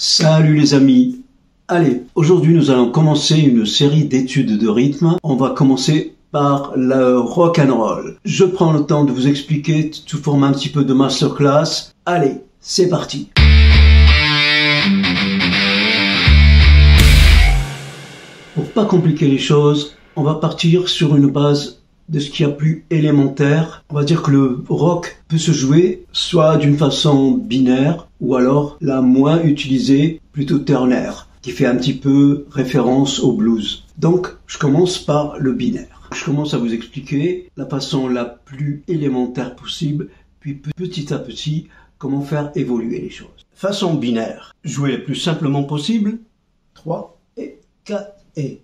Salut les amis. Allez, aujourd'hui nous allons commencer une série d'études de rythme. On va commencer par le rock and roll. Je prends le temps de vous expliquer sous forme un petit peu de masterclass. Allez, c'est parti. Pour pas compliquer les choses, on va partir sur une base de ce qu'il y a plus élémentaire. On va dire que le rock peut se jouer soit d'une façon binaire ou alors la moins utilisée, plutôt ternaire, qui fait un petit peu référence au blues. Donc, je commence par le binaire. Je commence à vous expliquer la façon la plus élémentaire possible, puis petit à petit, comment faire évoluer les choses. Façon binaire, jouer le plus simplement possible, 3 et 4 et.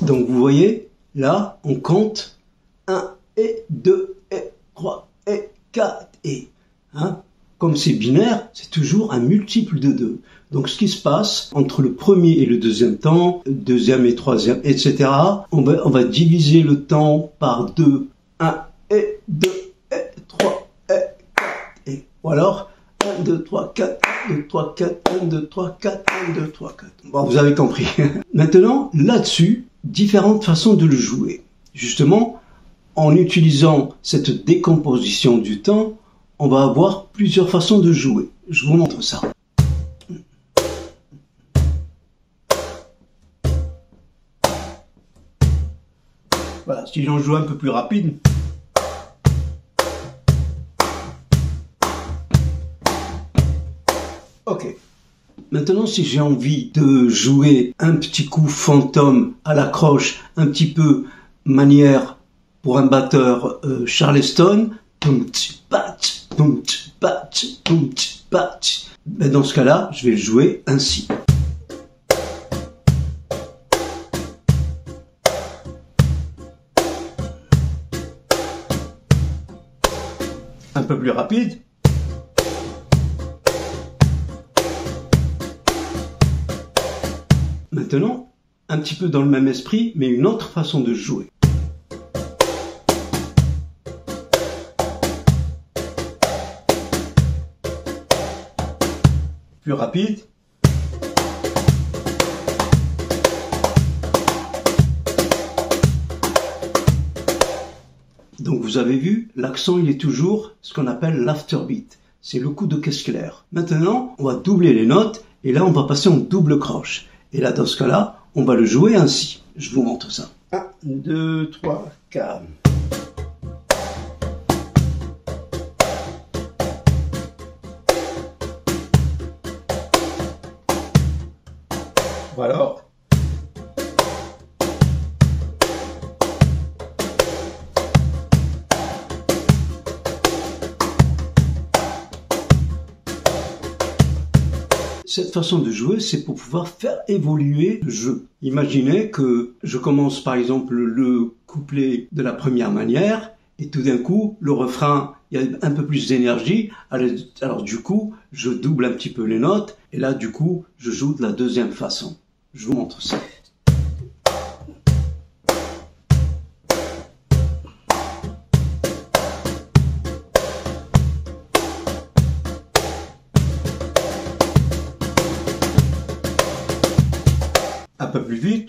Donc vous voyez, là, on compte 1 et 2 et 3 et 4 et. Hein? Comme c'est binaire, c'est toujours un multiple de 2. Donc ce qui se passe entre le premier et le deuxième temps, deuxième et troisième, etc., on va diviser le temps par 2. 1 et 2 et 3 et 4 et. Ou alors 1, 2, 3, 4, 1, 2, 3, 4, 1, 2, 3, 4, 1, 2, 3, 4. Bon, vous avez compris. Maintenant, là-dessus, différentes façons de le jouer. Justement, en utilisant cette décomposition du temps, on va avoir plusieurs façons de jouer. Je vous montre ça. Voilà, si j'en joue un peu plus rapide. Ok. Maintenant, si j'ai envie de jouer un petit coup fantôme à la croche, un petit peu manière pour un batteur Charleston, ben dans ce cas-là, je vais le jouer ainsi. Un peu plus rapide. Maintenant, un petit peu dans le même esprit, mais une autre façon de jouer. Plus rapide. Donc vous avez vu, l'accent il est toujours ce qu'on appelle l'afterbeat. C'est le coup de caisse claire. Maintenant, on va doubler les notes et là on va passer en double croche. Et là, dans ce cas-là, on va le jouer ainsi. Je vous montre ça. 1, 2, 3, 4. Voilà. Cette façon de jouer, c'est pour pouvoir faire évoluer le jeu. Imaginez que je commence par exemple le couplet de la première manière et tout d'un coup, le refrain, il y a un peu plus d'énergie. Alors du coup, je double un petit peu les notes et là du coup, je joue de la deuxième façon. Je vous montre ça. Un peu plus vite.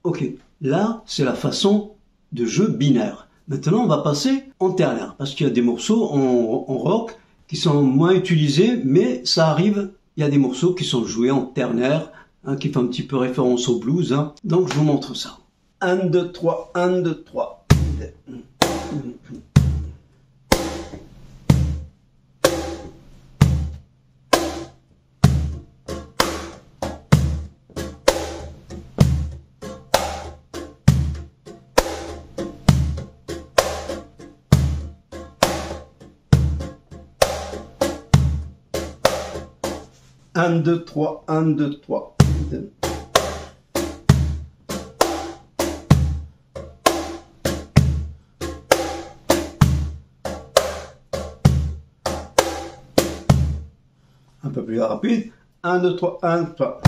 Ok, là c'est la façon de jeu binaire. Maintenant on va passer en ternaire, parce qu'il y a des morceaux en rock qui sont moins utilisés, mais ça arrive. Il y a des morceaux qui sont joués en ternaire, hein, qui font un petit peu référence au blues. Hein. Donc je vous montre ça. 1, 2, 3, 1, 2, 3. 1, 2, 3, 1, 2, 3. Un peu plus rapide. 1, 2, 3, 1, 3.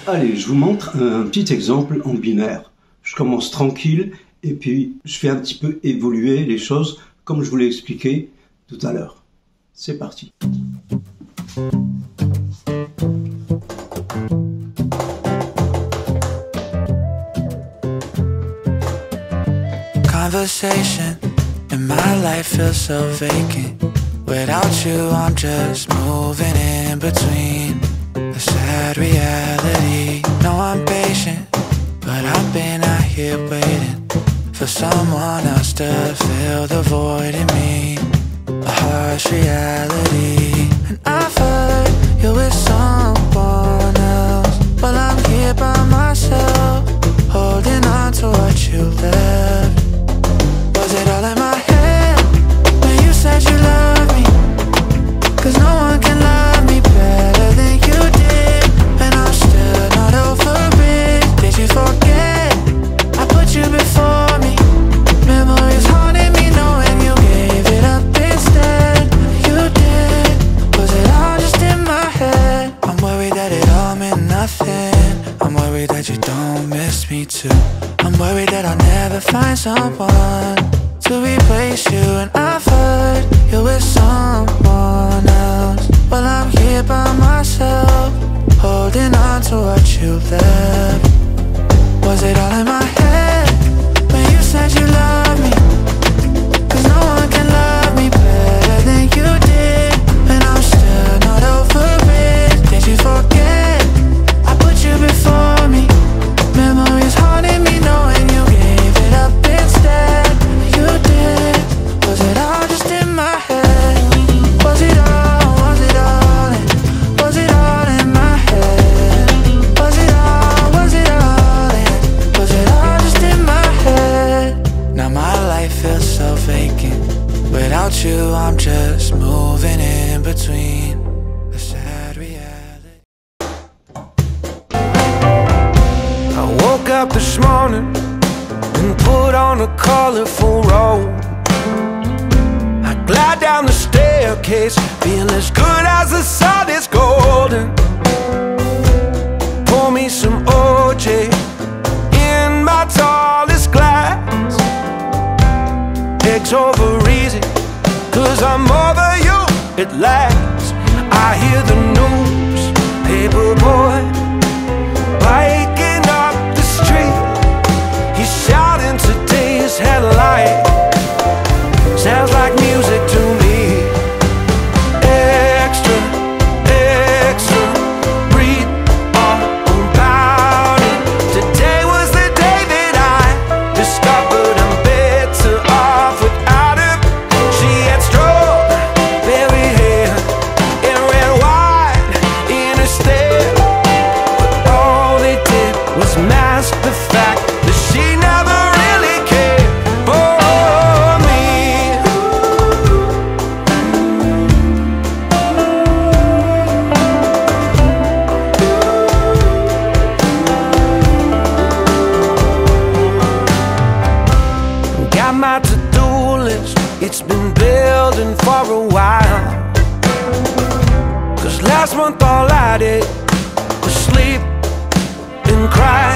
Allez, je vous montre un petit exemple en binaire. Je commence tranquille et puis je fais un petit peu évoluer les choses comme je vous l'ai expliqué tout à l'heure. C'est parti. Conversation and my life feels so vacant. Without you, I'm just moving in between. The sad reality. No, I'm patient, but I've been out here waiting for someone else to fill the void in me. A harsh reality. And I've heard you're with someone else. Well, I'm here by myself, holding on to what you left. Was it all in my head when you said you loved me? 'Cause no one can love me better than you did, and I'm still not over it. Did you forget I put you before me? Memories haunting me knowing you gave it up instead. You did. Was it all just in my head? I'm worried that it all meant nothing. I'm worried that you don't miss me too. I'm worried that I'll never find someone to replace you. And I've heard you're with someone else. Well, I'm here by myself, holding on to what you left. Was it all in my head when you said you love me? 'Cause no one can love me better than you did, and I'm still not over it. Did you forget I put you before me? Memories haunting me knowing you gave it up instead. You did. Was it all just in my head? Was it all, was it all in, was it all in my head? Was it all, was it all in, was it all just in my head? Now my life feels so vacant. Without you I'm just moving in between. The sad reality. I woke up this morning and put on a colorful robe. I glide down the staircase, feeling as good as the sun is golden. Pour me some OJ in my tallest glass. Eggs over easy, 'cause I'm over you at last. I hear the news, paper boy biking up the street. He's shouting today's headline. Sounds like music to me. Extra, extra, read all about it. Today was the day that I discovered I'm better off without her. She had strawberry hair and red wine in her stare, but all they did was mask the fact that she never really cared for me. Got my to-do list, it's been building for a while. 'Cause last month all I did was sleep and cry.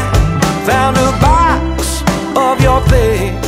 Found a box of your things